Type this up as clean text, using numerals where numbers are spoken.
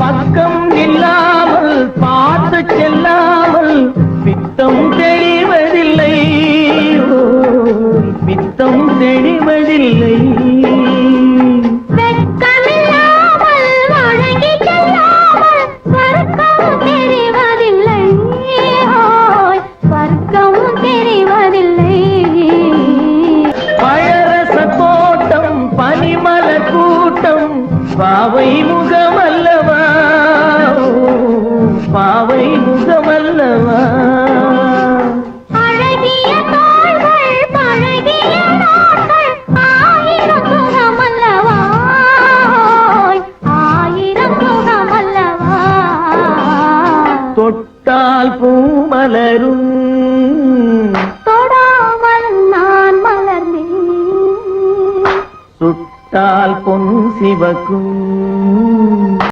பக்கம் இல்லாமல் பார்த்து செல்லாமல் பித்தம் தெளிவதில்லை, பித்தம் தெளிவதில்லை. பாவை முகமல்லவா, பாவை முகமல்லவா. அழகிய தாள்கள் பழகிய நாட்கள் ஆயிரம் சுகமல்லவா, ஆயிரம் சுகமல்லவா. தொட்டால் பூமலரும் தொடாமல் நான் மலர்ந்தேன், சுட்டால் பொன் சிவக்கும்